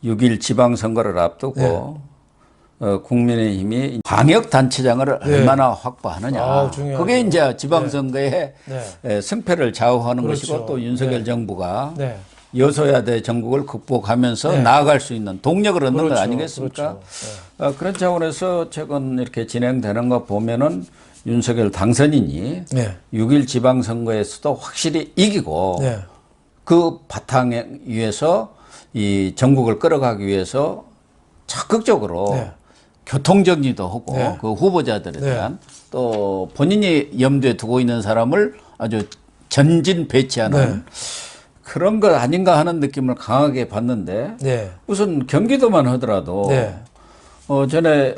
6일 지방선거를 앞두고 국민의힘이 광역단체장을 얼마나 확보하느냐. 그게 이제 지방선거의 승패를 좌우하는 것이고 또 윤석열 정부가 여소야대 전국을 극복하면서 나아갈 수 있는 동력을 얻는 것 아니겠습니까? 그런 차원에서 최근 이렇게 진행되는 거 보면은 윤석열 당선인이 6일 지방선거에서도 확실히 이기고 그 바탕에 위해서 이 전국을 끌어가기 위해서 적극적으로 교통정리도 하고 그 후보자들에 대한 또 본인이 염두에 두고 있는 사람을 아주 전진 배치하는 그런 것 아닌가 하는 느낌을 강하게 받는데 우선 경기도만 하더라도 전에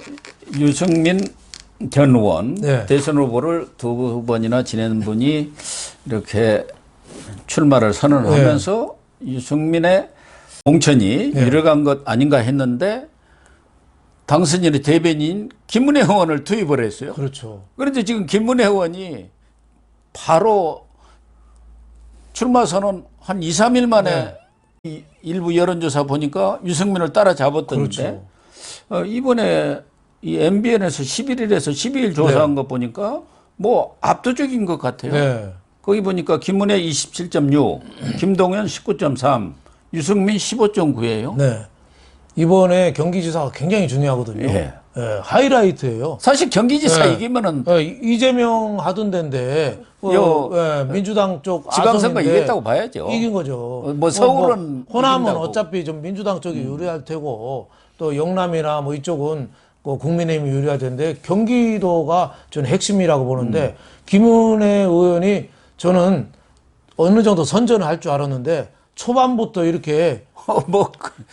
유승민 전 의원 대선 후보를 두 번이나 지낸 분이 이렇게 출마를 선언하면서 유승민의 공천이 유력한 것 아닌가 했는데 당선인의 대변인 김문혜 의원을 투입을 했어요. 그런데 지금 김문혜 의원이 바로 출마 선언 한 2, 3일 만에 일부 여론조사 보니까 유승민을 따라잡았던데 이번에 이 MBN에서 11일에서 12일 조사한 거 보니까 뭐 압도적인 것 같아요. 거기 보니까 김문혜 27.6, 김동연 19.3, 유승민 15.9예요. 이번에 경기지사가 굉장히 중요하거든요. 하이라이트예요. 사실 경기지사 이기면은 이재명 하던 데인데 민주당 쪽 지방선거 이겼다고 봐야죠. 이긴 거죠. 뭐 서울은 호남은 이긴다고. 어차피 좀 민주당 쪽이 유리할 테고 또 영남이나 뭐 이쪽은 국민의힘이 유리할 텐데 경기도가 저는 핵심이라고 보는데 김은혜 의원이 저는 어느 정도 선전을 할 줄 알았는데 초반부터 이렇게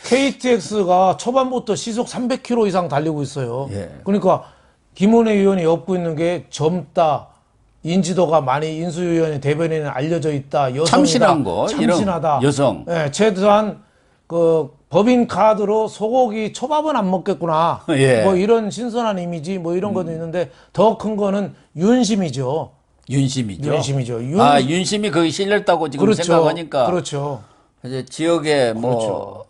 KTX가 초반부터 시속 300km 이상 달리고 있어요. 그러니까 김은혜 의원이 엎고 있는 게 젊다, 인지도가 많이 인수위 의원의 대변인에 알려져 있다, 여성이다, 참신한 거, 참신하다, 여성. 최소한 그 법인 카드로 소고기 초밥은 안 먹겠구나. 뭐 이런 신선한 이미지 뭐 이런 것도 있는데 더 큰 거는 윤심이죠. 윤심이죠. 윤심이 거기 실렸다고 지금 생각하니까. 이제 지역의 뭐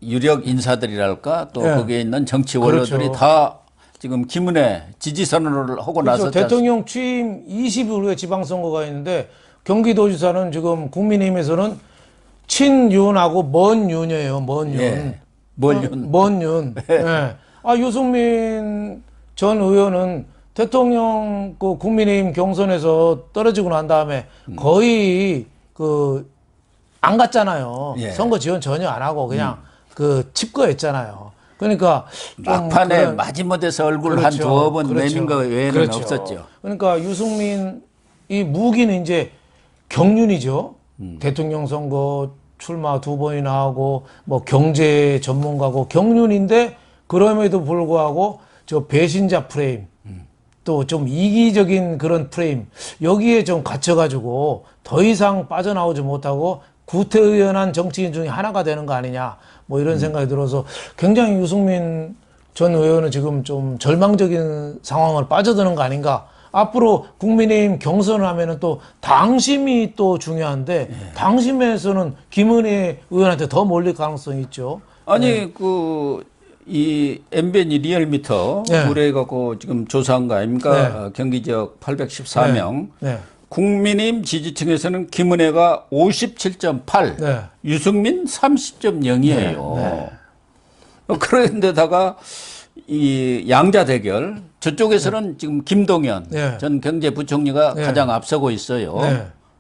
유력 인사들이랄까 또 거기에 있는 정치 원로들이 다 지금 김은혜 지지 선언을 하고 나서 대통령 취임 20일 후에 지방선거가 있는데 경기도지사는 지금 국민의힘에서는 친윤하고 먼 윤이에요. 먼 윤. 먼 윤. 유승민 전 의원은 대통령 그 국민의힘 경선에서 떨어지고 난 다음에 거의 안 갔잖아요. 선거 지원 전혀 안 하고 그냥 칩거했잖아요. 그러니까 막판에 마지못해서 얼굴 한 두어 번 내민 거 외에는 없었죠. 그러니까 유승민 이 무기는 이제 경륜이죠. 대통령 선거 출마 2번이나 하고 뭐 경제 전문가고 경륜인데 그럼에도 불구하고 저 배신자 프레임 또 좀 이기적인 그런 프레임 여기에 좀 갇혀가지고 더 이상 빠져나오지 못하고 구태의연한 정치인 중에 하나가 되는 거 아니냐 뭐 이런 생각이 들어서 굉장히 유승민 전 의원은 지금 좀 절망적인 상황을 빠져드는 거 아닌가. 앞으로 국민의힘 경선을 하면은 또 당심이 또 중요한데 당심에서는 김은혜 의원한테 더 몰릴 가능성이 있죠. 아니 이 MBN이 리얼미터 의뢰해갖고 지금 조사한 거 아닙니까? 경기 지역 814명. 국민의힘 지지층에서는 김은혜가 57.8, 유승민 30.0이에요. 그런데다가 이 양자 대결 저쪽에서는 지금 김동연 전 경제부총리가 가장 앞서고 있어요.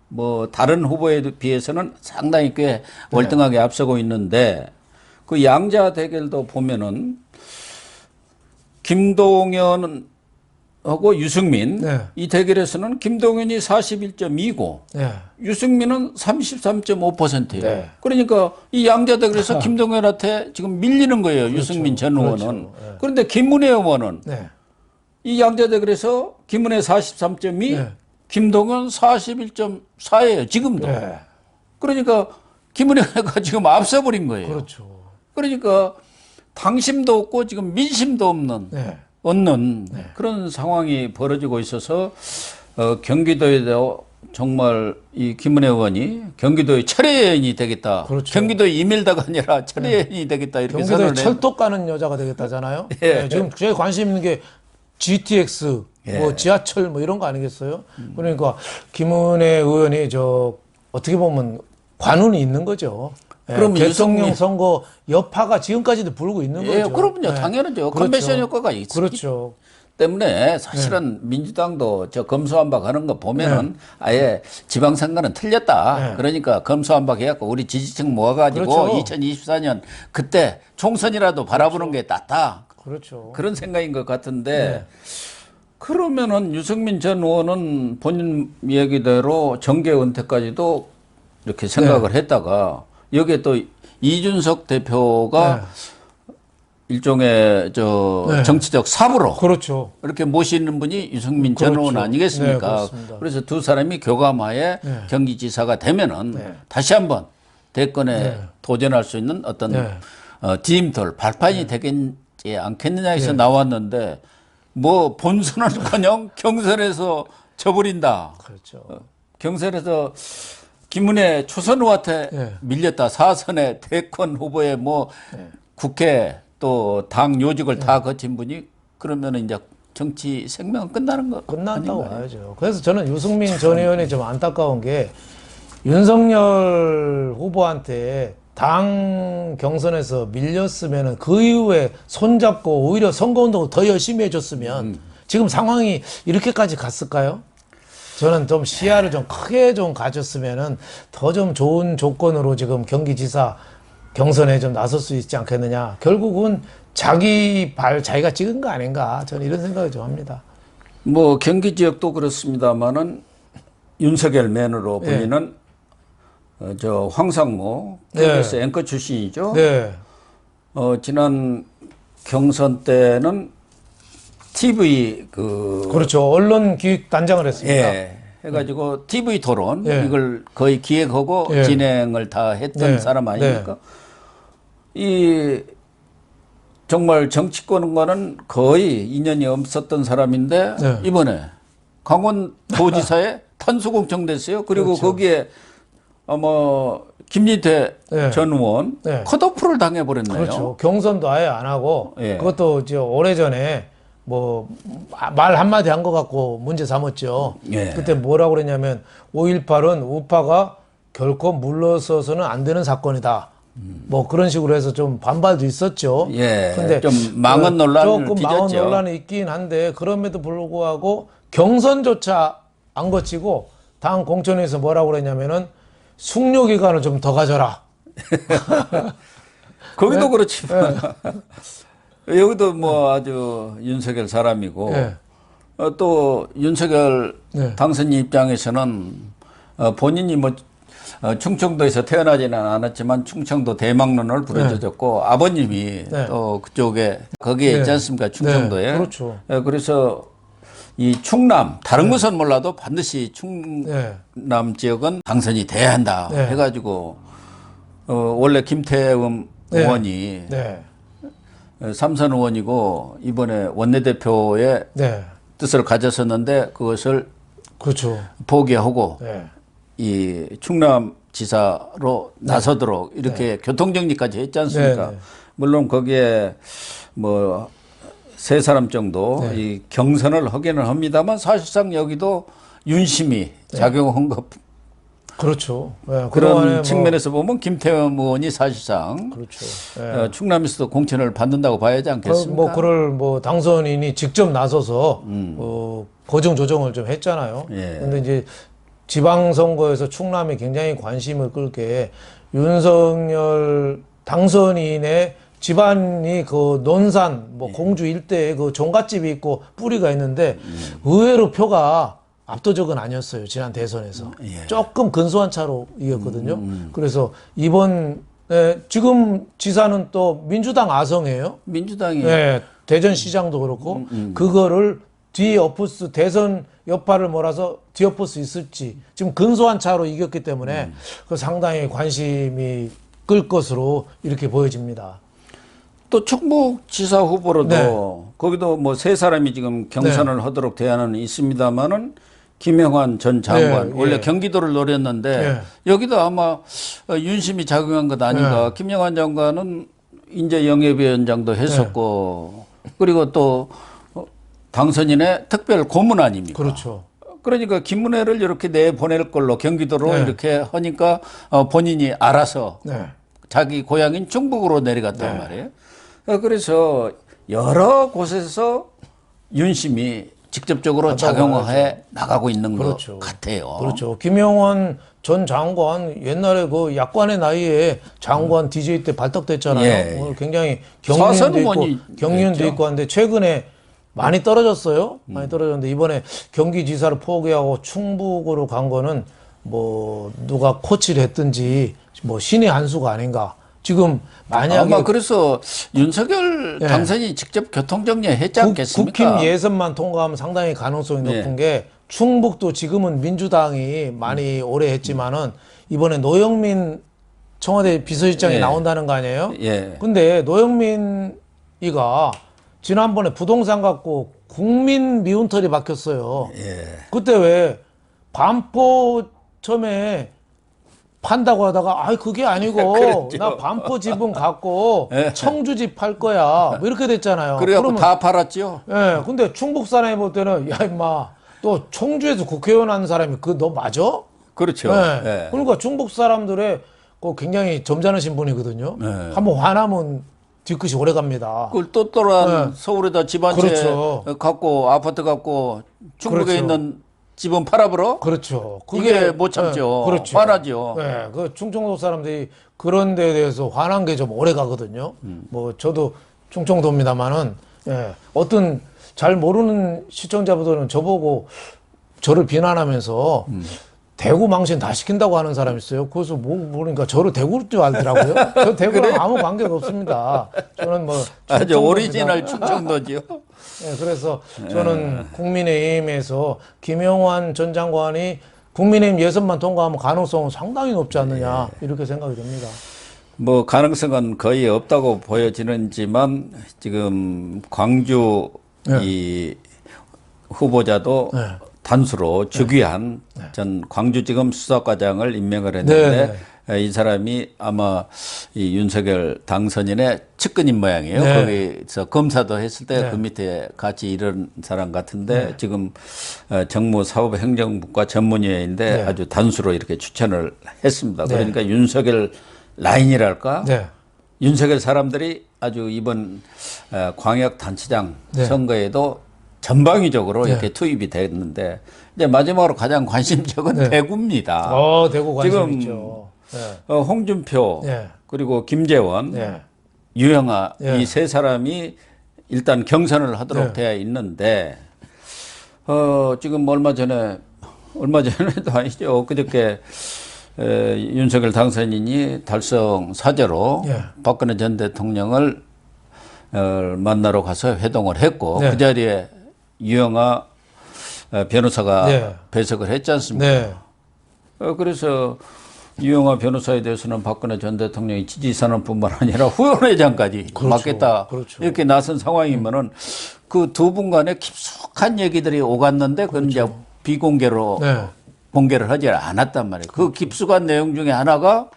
뭐 다른 후보에 비해서는 상당히 꽤 월등하게 앞서고 있는데 그 양자 대결도 보면은 김동연하고 유승민 이 대결에서는 김동연이 41.2고 유승민은 33.5%예요. 그러니까 이 양자 대결에서 김동연한테 지금 밀리는 거예요. 유승민 전 의원은. 그런데 김문혜 의원은 이 양자 대결에서 김문혜 43.2, 김동연 41.4예요. 지금도. 그러니까 김문혜가 지금 앞서버린 거예요. 그러니까 당심도 없고 지금 민심도 없는 그런 상황이 벌어지고 있어서 경기도에도 정말 이 김은혜 의원이 경기도의 철의 여인이 되겠다. 그렇죠. 경기도의 이밀다가 아니라 철의 여인이 되겠다. 이렇게 경기도에 선언을 철도 까는 여자가 되겠다잖아요. 예. 네, 지금 제일 관심 있는 게 GTX, 뭐 예. 지하철 뭐 이런 거 아니겠어요? 그러니까 김은혜 의원이 어떻게 보면 관운이 있는 거죠. 예, 그럼 대통령 유승민- 선거 여파가 지금까지도 불고 있는 예, 거죠. 그럼요. 예. 당연하죠. 그렇죠. 컨벤션 효과가 있기 그렇죠. 때문에 사실은 민주당도 저 검수완박 하는 거 보면은 아예 지방선거는 틀렸다. 네. 그러니까 검수완박 해갖고 우리 지지층 모아가지고 그렇죠. 2024년 그때 총선이라도 바라보는 게 낫다. 그렇죠. 그런 생각인 것 같은데 네. 그러면은 유승민 전 의원은 본인 얘기대로 정계 은퇴까지도 이렇게 생각을 네. 했다가 여기에 또 이준석 대표가 네. 일종의 네. 정치적 사부로 그렇죠. 이렇게 모시는 분이 유승민 전 그렇죠. 의원 아니겠습니까? 네, 그렇습니다. 그래서 두 사람이 교감하에 네. 경기지사가 되면은 네. 다시 한번 대권에 네. 도전할 수 있는 어떤 네. 디딤돌 발판이 되겠지 않겠느냐 해서 네. 나왔는데 뭐 본선은커녕 경선에서 져버린다. 그렇죠. 경선에서 김은혜 초선 의원한테 네. 밀렸다. 사선의 대권 후보에 뭐 국회 또 당 요직을 다 거친 분이 그러면은 이제 정치 생명은 끝나는 거 끝난다고 아닌가요? 봐야죠. 그래서 저는 유승민 전 의원이 좀 안타까운 게 윤석열 후보한테 당 경선에서 밀렸으면은 그 이후에 손잡고 오히려 선거운동을 더 열심히 해줬으면 지금 상황이 이렇게까지 갔을까요? 저는 좀 시야를 좀 크게 좀 가졌으면은 더 좀 좋은 조건으로 지금 경기지사 경선에 좀 나설 수 있지 않겠느냐. 결국은 자기 발 자기가 찍은 거 아닌가. 저는 이런 생각을 좀 합니다. 뭐 경기 지역도 그렇습니다만은 윤석열 맨으로 불리는 저 황상무 KBS 앵커 출신이죠. 네. 지난 경선 때는 TV 그렇죠. 언론기획단장을 했습니다. 예, 해가지고 TV 토론 예. 이걸 거의 기획하고 예. 진행을 다 했던 네. 사람 아닙니까? 이 정말 정치권과는 거의 인연이 없었던 사람인데 네. 이번에 강원도지사에 탄수공청 됐어요. 그리고 그렇죠. 거기에 김진태 네. 전 의원 네. 컷오프를 당해버렸네요. 그렇죠. 경선도 아예 안 하고 예. 그것도 이제 오래전에 뭐 말 한마디 한 것 같고 문제 삼았죠. 예. 그때 뭐라고 그랬냐면 5.18은 우파가 결코 물러서서는 안 되는 사건이다. 뭐 그런 식으로 해서 좀 반발도 있었죠. 예. 근데 좀 망언 논란을 조금 망언 빚었죠. 논란이 있긴 한데 그럼에도 불구하고 경선조차 안 거치고 당 공천에서 뭐라고 그랬냐면은 숙려 기간을 좀 더 가져라. 거기도 그렇지만 여기도 뭐 아주 윤석열 사람이고 네. 또 윤석열 네. 당선인 입장에서는 본인이 뭐 충청도에서 태어나지는 않았지만 충청도 대망론을 부르짖었고 아버님이 네. 또 그쪽에 거기에 네. 있지 않습니까? 충청도에. 네. 그렇죠. 그래서 이 충남 다른 것은 몰라도 반드시 충남 지역은 당선이 돼야 한다 네. 해가지고 원래 김태흠 네. 의원이 네. 삼선 의원이고 이번에 원내대표의 네. 뜻을 가졌었는데 그것을 그렇죠. 포기하고 네. 이 충남 지사로 나서도록 이렇게 교통정리까지 했지 않습니까? 네, 네. 물론 거기에 뭐 세 사람 정도 네. 이 경선을 하기는 합니다만 사실상 여기도 윤심이 작용한 것 그렇죠. 네. 그런 그동안에 측면에서 보면 김태흠 의원이 사실상 그렇죠. 네. 충남에서도 공천을 받는다고 봐야지 않겠습니까? 뭐 그럴 뭐 당선인이 직접 나서서 거정 조정을 좀 했잖아요. 예. 근데 이제 지방선거에서 충남이 굉장히 관심을 끌게 윤석열 당선인의 집안이 그 논산 뭐 공주 일대에 그 종갓집이 있고 뿌리가 있는데 의외로 표가 압도적은 아니었어요. 지난 대선에서. 예. 조금 근소한 차로 이겼거든요. 그래서 이번 지금 지사는 또 민주당 아성이에요. 민주당이 네, 대전시장도 그렇고 그거를 뒤엎을 대선 여파를 몰아서 뒤엎을 수 있을지 지금 근소한 차로 이겼기 때문에 그 상당히 관심이 끌 것으로 이렇게 보여집니다. 또 충북지사 후보로도 네. 거기도 뭐 세 사람이 지금 경선을 하도록 대안은 있습니다만은 김영환 전 장관 예, 원래 예. 경기도를 노렸는데 여기도 아마 윤심이 작용한 것 아닌가. 김영환 장관은 인재영입위원장도 했었고 그리고 또 당선인의 특별 고문 아닙니까? 그렇죠. 그러니까 김문혜를 이렇게 내보낼 걸로 경기도로 이렇게 하니까 본인이 알아서 자기 고향인 충북으로 내려갔단 말이에요. 그래서 여러 곳에서 윤심이 직접적으로 작용해 나가고 있는 것 같아요. 그렇죠. 김영환 전 장관 옛날에 그 약관의 나이에 장관 DJ 때 발탁됐잖아요. 굉장히 경륜도 있고 한데 최근에 많이 떨어졌어요. 많이 떨어졌는데 이번에 경기지사를 포기하고 충북으로 간 거는 뭐 누가 코치를 했든지 뭐 신의 한 수가 아닌가. 지금 만약에 아마 그래서 윤석열 당선인이 직접 교통정리했지 않겠습니까? 국힘 예선만 통과하면 상당히 가능성이 높은 게 충북도 지금은 민주당이 많이 오래 했지만은 이번에 노영민 청와대 비서실장이 나온다는 거 아니에요? 근데 노영민이가 지난번에 부동산 갖고 국민 미운털이 박혔어요. 그때 왜 반포 처음에 판다고 하다가 아 그게 아니고 그랬죠. 나 반포 지분 갖고 청주집 팔 거야 뭐 이렇게 됐잖아요. 그래갖고 다 팔았죠. 근데 충북 사람이 볼 때는 야 임마 또 청주에서 국회의원 하는 사람이 그 너 맞아? 그렇죠. 그러니까 충북 사람들의 그 굉장히 점잖으신 분이거든요. 한번 화나면 뒤끝이 오래 갑니다. 그걸 똘똘한 서울에다 집 한 채 갖고 아파트 갖고 충북에 있는 집은 팔아버려? 그렇죠. 그게 못 참죠. 화나죠. 그 충청도 사람들이 그런 데에 대해서 화난 게 좀 오래 가거든요. 뭐 저도 충청도입니다만은 어떤 잘 모르는 시청자분들은 저보고 저를 비난하면서 대구 망신 다 시킨다고 하는 사람이 있어요. 그래서 뭐 모르니까 저를 대구로 줄 알더라고요. 저 대구랑 아무 관계가 없습니다. 저는 뭐 아주 오리지널 충청도지요. 그래서 저는 국민의힘에서 김영환 전 장관이 국민의힘 예선만 통과하면 가능성은 상당히 높지 않느냐 이렇게 생각이 됩니다. 뭐 가능성은 거의 없다고 보여지는지만 지금 광주 이 후보자도 단수로 주기한 전 광주지검 수사과장을 임명을 했는데 이 사람이 아마 이 윤석열 당선인의 측근인 모양이에요. 거기서 검사도 했을 때 그 밑에 같이 일한 사람 같은데 지금 정무사법행정부과 전문위원인데 아주 단수로 이렇게 추천을 했습니다. 그러니까 윤석열 라인이랄까? 윤석열 사람들이 아주 이번 광역단체장 선거에도 전방위적으로 이렇게 투입이 됐는데 이제 마지막으로 가장 관심적은 대구입니다. 대구 관심 지금 있죠. 홍준표 그리고 김재원, 유영아 이 세 사람이 일단 경선을 하도록 되어 있는데 지금 얼마 전에도 아니죠. 그저께 윤석열 당선인이 달성 사저로 박근혜 전 대통령을 만나러 가서 회동을 했고 그 자리에 유영아 변호사가 배석을 했지 않습니까? 그래서 유영아 변호사에 대해서는 박근혜 전 대통령이 지지선언뿐만 아니라 후원회장까지 맡겠다 이렇게 나선 상황이면은 그 두 분 간에 깊숙한 얘기들이 오갔는데 그건 이제 비공개로 공개를 하지 않았단 말이에요. 그 깊숙한 내용 중에 하나가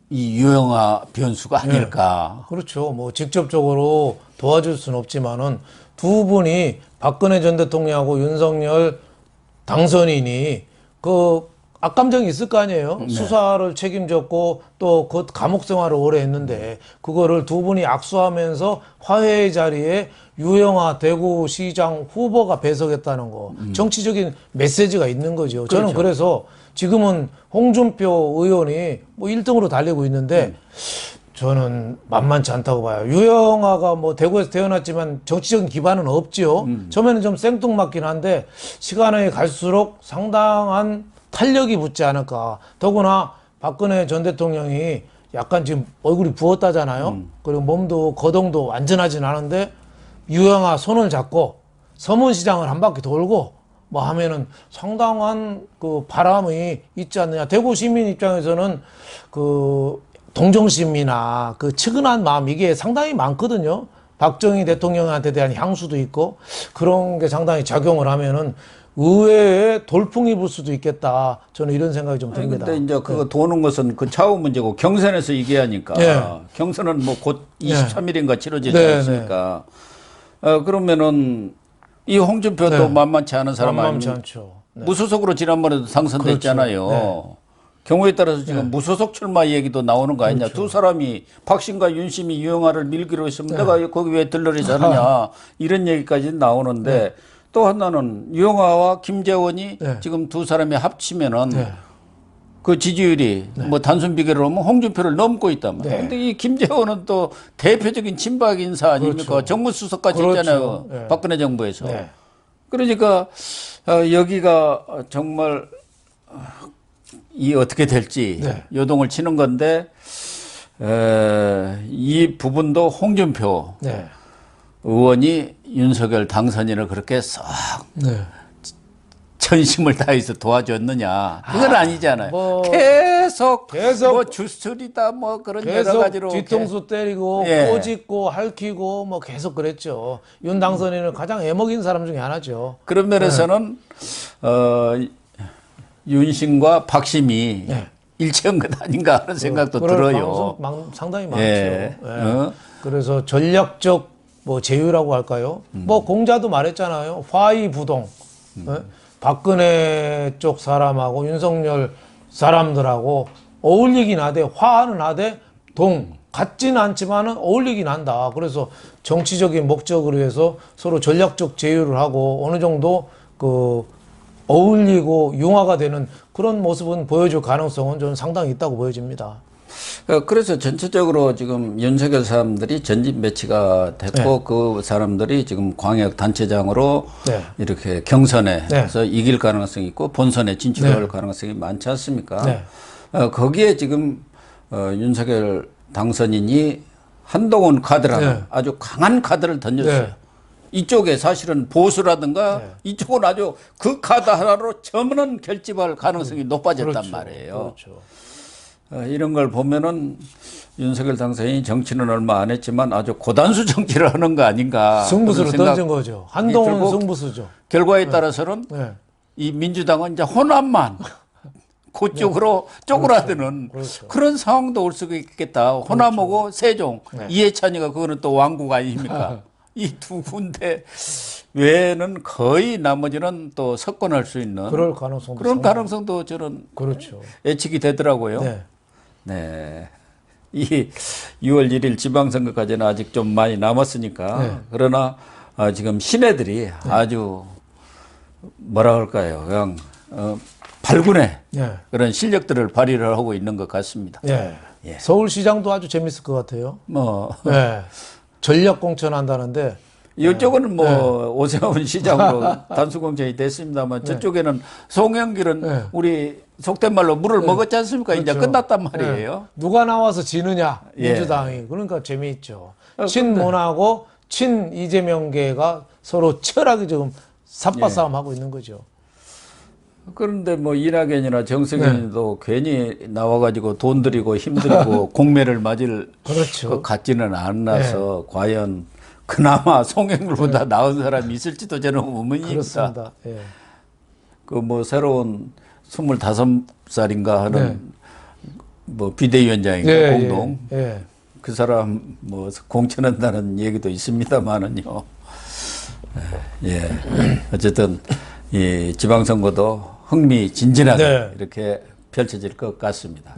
이 유영아 변수가 아닐까. 그렇죠. 뭐 직접적으로 도와줄 수는 없지만은 두 분이 박근혜 전 대통령하고 윤석열 당선인이 그 악감정이 있을 거 아니에요. 수사를 책임졌고 또 그 감옥 생활을 오래 했는데 그거를 두 분이 악수하면서 화해의 자리에 유영아 대구시장 후보가 배석했다는 거 정치적인 메시지가 있는 거죠. 저는 그래서 지금은 홍준표 의원이 뭐 1등으로 달리고 있는데 저는 만만치 않다고 봐요. 유영아가 뭐 대구에서 태어났지만 정치적인 기반은 없죠. 처음에는 좀 생뚱맞긴 한데 시간이 갈수록 상당한 탄력이 붙지 않을까. 더구나 박근혜 전 대통령이 약간 지금 얼굴이 부었다잖아요. 그리고 몸도 거동도 완전하진 않은데 유영아 손을 잡고 서문시장을 한 바퀴 돌고 뭐 하면은 상당한 그 바람이 있지 않느냐. 대구 시민 입장에서는 그 동정심이나 그 측은한 마음 이게 상당히 많거든요. 박정희 대통령한테 대한 향수도 있고 그런 게 상당히 작용을 하면은 의회에 돌풍이 불 수도 있겠다. 저는 이런 생각이 좀 듭니다. 근데 이제 그거 도는 것은 그 차후 문제고 경선에서 얘기하니까 경선은 뭐 곧 23일인가 치러지지 않습니까? 그러면은 이 홍준표도 만만치 않은 사람 만만치 아니면 않죠. 무소속으로 지난번에도 당선됐잖아요. 그렇죠. 경우에 따라서 지금 무소속 출마 얘기도 나오는 거 아니냐. 두 사람이 박신과 윤심이 유영아를 밀기로 했으면 내가 거기 왜 들러리 사느냐. 이런 얘기까지 나오는데 또 하나는 유영아와 김재원이 지금 두 사람이 합치면은 그 지지율이 뭐 단순 비교로 하면 홍준표를 넘고 있단 말이에요. 근데 이 김재원은 또 대표적인 친박 인사 아닙니까? 정무수석까지 했잖아요. 박근혜 정부에서. 그러니까 여기가 정말 이 어떻게 될지 요동을 치는 건데 이 부분도 홍준표 의원이 윤석열 당선인을 그렇게 썩 전심을 다해서 도와줬느냐 그건 아니잖아요. 계속 뭐 주술이다 뭐 그런 여러 가지로 뒤통수 때리고 꼬집고 핥히고 뭐 계속 그랬죠. 윤 당선인은 가장 애먹인 사람 중에 하나죠. 그런 면에서는 윤심과 박심이 일체한 것 아닌가 하는 생각도 들어요. 상당히 많죠. 그래서 전략적 뭐 제휴라고 할까요? 뭐 공자도 말했잖아요. 화의부동. 박근혜 쪽 사람하고 윤석열 사람들하고 어울리긴 하되 화는 하되 같지는 않지만은 어울리긴 한다. 그래서 정치적인 목적으로 해서 서로 전략적 제휴를 하고 어느 정도 그 어울리고 융화가 되는 그런 모습은 보여줄 가능성은 저는 상당히 있다고 보여집니다. 그래서 전체적으로 지금 윤석열 사람들이 전진 배치가 됐고 그 사람들이 지금 광역 단체장으로 이렇게 경선에서 이길 가능성이 있고 본선에 진출할 가능성이 많지 않습니까? 거기에 지금 윤석열 당선인이 한동훈 카드라는 아주 강한 카드를 던졌어요. 이쪽에 사실은 보수라든가 이쪽은 아주 그 카드 하나로 전면 결집할 가능성이 높아졌단 말이에요. 이런 걸 보면은 윤석열 당선인이 정치는 얼마 안 했지만 아주 고단수 정치를 하는 거 아닌가. 승부수를 던진 거죠. 한동훈 승부수죠. 결과에 따라서는 이 민주당은 이제 호남만 그쪽으로 쪼그라드는 그런 상황도 올 수가 있겠다. 호남하고 세종, 이해찬이가 그거는 또 왕국 아닙니까? 이 두 군데 외에는 거의 나머지는 또 석권할 수 있는 그런 가능성도 저는 예측이 되더라고요. 이 6월 1일 지방선거까지는 아직 좀 많이 남았으니까 그러나 지금 신예들이 아주 뭐라 할까요? 그냥 발군의 그런 실력들을 발휘를 하고 있는 것 같습니다. 서울시장도 아주 재밌을 것 같아요. 전략 공천한다는데 이쪽은 뭐 오세훈 시장으로 단수 공천이 됐습니다만 저쪽에는 송영길은 우리 속된 말로 물을 먹었지 않습니까? 이제 끝났단 말이에요. 누가 나와서 지느냐 민주당이. 그러니까 재미있죠. 친문하고 친 이재명계가 서로 치열하게 지금 삽바싸움하고 있는 거죠. 그런데 뭐 이낙연이나 정승현도 괜히 나와가지고 돈 들이고 힘들고 공매를 맞을 것 같지는 않아서 과연 그나마 송영길보다 나은 사람이 있을지도 저는 의문입니다. 그렇습니다. 그 뭐 새로운 25살인가 하는 뭐 비대위원장인가 공동 그 사람 뭐 공천한다는 얘기도 있습니다만은요. 어쨌든 이 지방선거도 흥미진진하게 이렇게 펼쳐질 것 같습니다.